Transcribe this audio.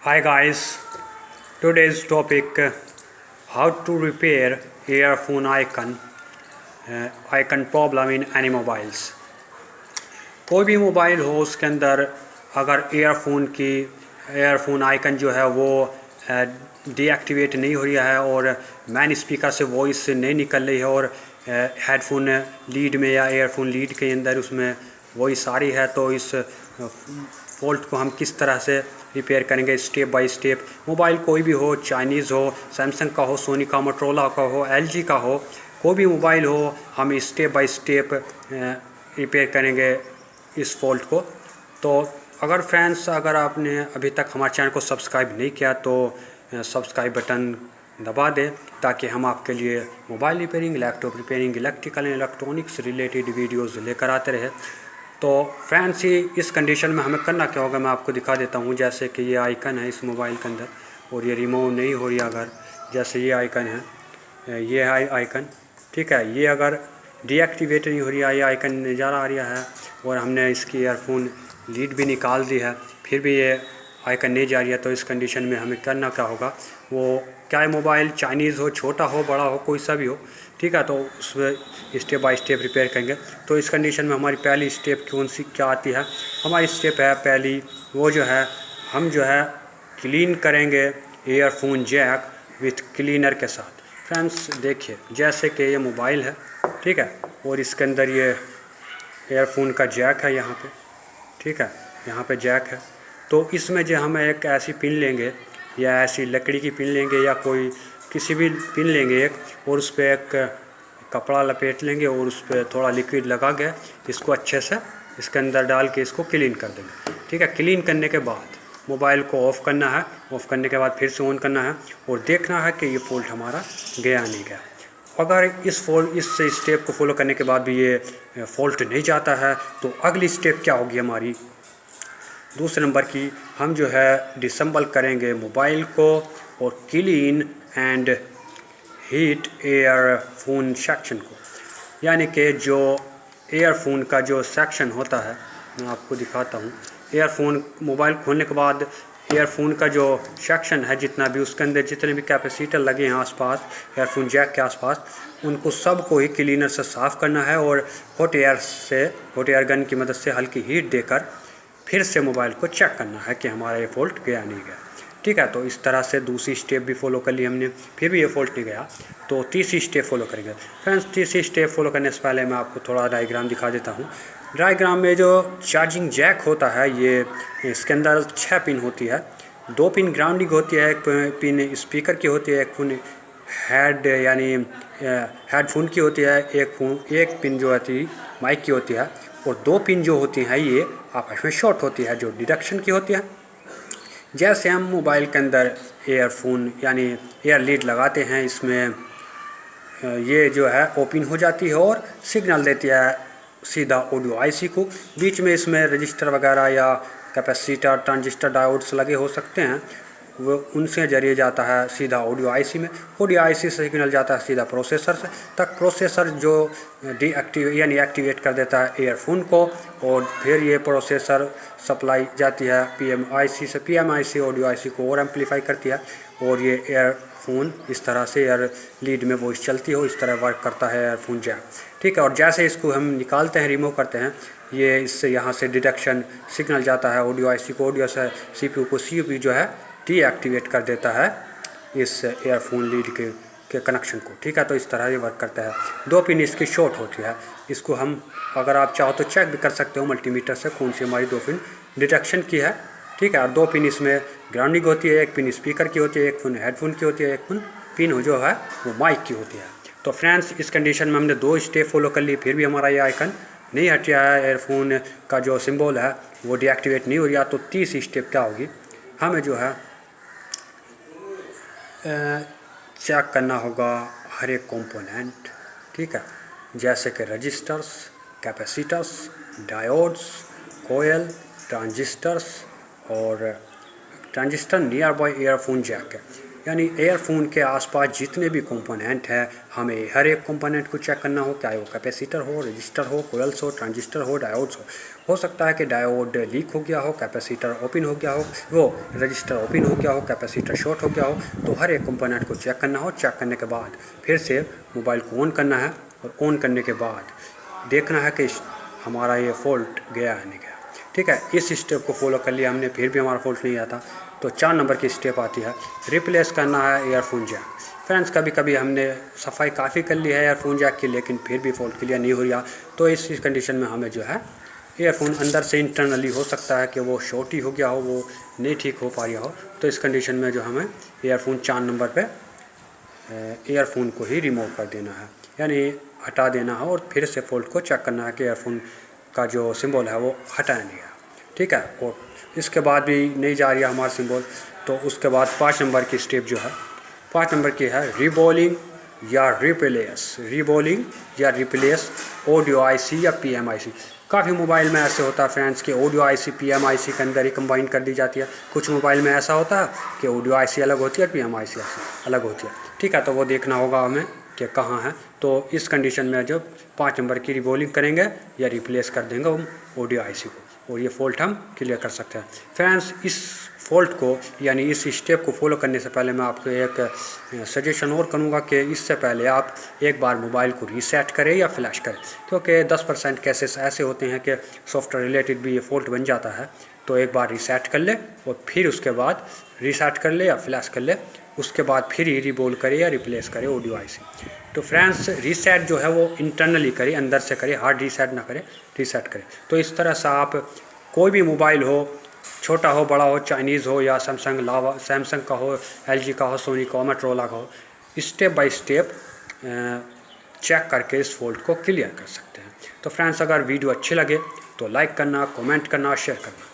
Hi guys, today's topic how to repair earphone icon problem in any mobiles। कोई भी mobile हो उसके अंदर अगर एयरफोन आइकन जो है वो डीएक्टिवेट नहीं हो रहा है और मैन स्पीकर से वॉइस नहीं निकल रही है और हेडफोन लीड में या एयरफोन लीड के अंदर उसमें वॉइस आ रही है, तो इस फॉल्ट को हम किस तरह से रिपेयर करेंगे स्टेप बाय स्टेप। मोबाइल कोई भी हो, चाइनीज़ हो, सैमसंग का हो, सोनी का, मोटरोला का हो, एलजी का हो, कोई भी मोबाइल हो, हम स्टेप बाय स्टेप रिपेयर करेंगे इस फॉल्ट को। तो अगर आपने अभी तक हमारे चैनल को सब्सक्राइब नहीं किया तो सब्सक्राइब बटन दबा दें ताकि हम आपके लिए mobile repairing, laptop repairing, electrical and electronics related videos लेकर आते रहे। तो फ्रेंड्स, इस कंडीशन में हमें करना क्या होगा मैं आपको दिखा देता हूँ। जैसे कि ये आइकन है इस मोबाइल के अंदर और ये रिमूव नहीं हो रही, अगर जैसे ये आइकन है, ये है आइकन, ठीक है, ये अगर डीएक्टिवेट नहीं हो रही है, ये आइकन नज़र आ रहा है और हमने इसकी ईयरफोन लीड भी निकाल दी है, फिर भी ये आइकन नहीं जा रही है। तो इस कंडीशन में हमें करना क्या होगा, वो क्या है, मोबाइल चाइनीज़ हो, छोटा हो, बड़ा हो, कोई सा भी हो, ठीक है, तो उसमें स्टेप बाय स्टेप रिपेयर करेंगे। तो इस कंडीशन में हमारी पहली स्टेप कौन सी क्या आती है, हमारी स्टेप है पहली, वो जो है हम जो है क्लीन करेंगे ईयरफोन जैक विथ क्लीनर के साथ। फ्रेंड्स देखिए, जैसे कि ये मोबाइल है, ठीक है, और इसके अंदर ये ईयरफोन का जैक है यहाँ पे, ठीक है, यहाँ पे जैक है। तो इसमें जो हम एक ऐसी पिन लेंगे या ऐसी लकड़ी की पिन लेंगे या कोई किसी भी पिन लेंगे एक, और उस पर एक कपड़ा लपेट लेंगे और उस पर थोड़ा लिक्विड लगा के इसको अच्छे से इसके अंदर डाल के इसको क्लीन कर देंगे, ठीक है। क्लीन करने के बाद मोबाइल को ऑफ़ करना है, ऑफ़ करने के बाद फिर से ऑन करना है और देखना है कि ये फॉल्ट हमारा गया नहीं गया। अगर इस स्टेप को फॉलो करने के बाद भी ये फॉल्ट नहीं जाता है तो अगली स्टेप क्या होगी हमारी, दूसरे नंबर की, हम जो है डिसेंबल करेंगे मोबाइल को और clean and heat earphone section को। यानी कि जो एयरफोन का जो सेक्शन होता है, मैं आपको दिखाता हूँ। एयरफोन मोबाइल खोलने के बाद एयरफोन का जो सेक्शन है, जितना भी उसके अंदर जितने भी कैपेसिटर लगे हैं आसपास एयरफोन जैक के आसपास, उनको सबको ही क्लीनर से साफ़ करना है और हॉट एयर गन की मदद से हल्की हीट देकर फिर से मोबाइल को चेक करना है कि हमारा ये फॉल्ट गया नहीं गया, ठीक है। तो इस तरह से दूसरी स्टेप भी फॉलो कर ली हमने, फिर भी ये फॉल्ट नहीं गया तो तीसरी स्टेप फॉलो करेंगे। फ्रेंड्स, तीसरी स्टेप फॉलो करने से पहले मैं आपको थोड़ा डायग्राम दिखा देता हूँ। डायग्राम में जो चार्जिंग जैक होता है, ये इसके अंदर 6 पिन होती है। 2 पिन ग्राउंडिंग होती है, एक पिन स्पीकर की होती है, एक पिन हेडफोन की होती है, एक पिन जो होती है माइक की होती है, और 2 पिन जो होती हैं ये आपस में शॉर्ट होती है जो डिडक्शन की होती है। जैसे हम मोबाइल के अंदर एयरफोन यानी एयर लीड लगाते हैं, इसमें ये जो है ओपन हो जाती है और सिग्नल देती है सीधा ऑडियो आईसी को। बीच में इसमें रजिस्टर वगैरह या कैपेसिटर, ट्रांजिस्टर, डायोड्स लगे हो सकते हैं, वो उनसे जरिए जाता है सीधा ऑडियो आईसी में। ऑडियो आईसी से सिग्नल जाता है सीधा प्रोसेसर से तक। प्रोसेसर जो एक्टिवेट कर देता है एयरफोन को, और फिर ये प्रोसेसर सप्लाई जाती है पीएमआईसी से। पीएमआईसी ऑडियो आईसी को और एम्पलीफाई करती है और ये एयरफोन इस तरह से एयर लीड में वॉइस चलती हो, इस तरह वर्क करता है एयरफोन जैक, ठीक है। और जैसे इसको हम निकालते हैं, रिमूव करते हैं, ये इससे यहाँ से डिडक्शन सिग्नल जाता है ऑडियो आईसी को, ऑडियो से सीपीयू को, सीपीयू जो है डीएक्टिवेट कर देता है इस एयरफोन लीड के कनेक्शन को, ठीक है। तो इस तरह ये वर्क करता है। 2 पिन इसकी शॉर्ट होती है, इसको हम अगर आप चाहो तो चेक भी कर सकते हो मल्टीमीटर से कौन सी हमारी 2 पिन डिडक्शन की है, ठीक है। और 2 पिन इसमें ग्राउंडिंग होती है, एक पिन स्पीकर की होती है, एक पिन हेडफोन की होती है, एक पिन जो है वो माइक की होती है। तो फ्रेंड्स, इस कंडीशन में हमने 2 स्टेप फॉलो कर ली, फिर भी हमारा ये आइकन नहीं हटिया है, एयरफोन का जो सिंबल है वो डीएक्टिवेट नहीं हो रहा। तो तीसरी स्टेप क्या होगी, हमें जो है चेक करना होगा हर एक कंपोनेंट, ठीक है, जैसे कि resistors, capacitors, diodes, coil, transistors और transistor near by earphone jack है। यानी एयरफोन के आसपास जितने भी कंपोनेंट हैं हमें हर एक कंपोनेंट को चेक करना हो, चाहे वो कैपेसिटर हो, रजिस्टर हो, कोयल्स हो, ट्रांजिस्टर हो, डायोड्स हो सकता है कि डायोड लीक हो गया हो, कैपेसिटर ओपन हो गया हो, वो रजिस्टर ओपन हो गया हो, कैपेसिटर शॉर्ट हो गया हो, तो हर एक कंपोनेंट को चेक करना हो। चेक करने के बाद फिर से मोबाइल को ऑन करना है और ऑन करने के बाद देखना है कि हमारा ये फॉल्ट गया है नहीं गया। ठीक है, इस स्टेप को फॉलो कर लिया हमने, फिर भी हमारा फॉल्ट नहीं आता, तो 4 नंबर की स्टेप आती है, रिप्लेस करना है एयरफोन जैक। फ्रेंड्स कभी कभी हमने सफाई काफ़ी कर ली है एयरफोन जैक की, लेकिन फिर भी फॉल्ट क्लियर नहीं हो रहा, तो इस कंडीशन में हमें जो है एयरफोन अंदर से इंटरनली हो सकता है कि वो शॉर्ट ही हो गया हो, वो नहीं ठीक हो पा रहा हो, तो इस कंडीशन में जो हमें एयरफोन 4 नंबर पे एयरफोन को ही रिमूव कर देना है, यानी हटा देना है, और फिर से फॉल्ट को चेक करना है कि एयरफोन का जो सिंबल है वो हटाया नहीं है। ठीक है, और इसके बाद भी नहीं जा रही है हमारा सिंबल, तो उसके बाद 5 नंबर की स्टेप जो है 5 नंबर की है रिबॉलिंग या रिप्लेस। रिबॉलिंग या रिप्लेस ऑडियो आईसी या पीएमआईसी। काफ़ी मोबाइल में ऐसे होता है फ्रेंड्स कि ऑडियो आईसी पीएमआईसी के अंदर ही कंबाइन कर दी जाती है। कुछ मोबाइल में ऐसा होता है कि ऑडियो आईसी अलग होती है और पीएमआईसी अलग होती है। ठीक है, तो वो देखना होगा हमें कि कहाँ है, तो इस कंडीशन में जब 5 नंबर की रिबॉलिंग करेंगे या रिप्लेस कर देंगे हम ऑडियो आईसी को, और ये फॉल्ट हम क्लियर कर सकते हैं। फ्रेंड्स इस फॉल्ट को यानी इस स्टेप को फॉलो करने से पहले मैं आपको एक सजेशन और करूँगा कि इससे पहले आप एक बार मोबाइल को रीसेट करें या फ्लैश करें, क्योंकि 10% केसेस ऐसे होते हैं कि सॉफ्टवेयर रिलेटेड भी ये फॉल्ट बन जाता है। तो एक बार रीसेट कर ले और फिर उसके बाद रीसेट कर ले या फ्लैश कर ले, उसके बाद फिर ही रिबोल करे या रिप्लेस करे ऑडियो आईसी। तो फ्रेंड्स रीसेट जो है वो इंटरनली करे, अंदर से करे, हार्ड रीसेट ना करे, रीसेट करे। तो इस तरह से आप कोई भी मोबाइल हो, छोटा हो बड़ा हो, चाइनीज़ हो या सैमसंग का हो, एलजी का हो, सोनी का हो, मोटोरोला का हो, स्टेप बाय स्टेप चेक करके इस फॉल्ट को क्लियर कर सकते हैं। तो फ्रेंड्स अगर वीडियो अच्छी लगे तो लाइक करना, कमेंट करना, शेयर करना।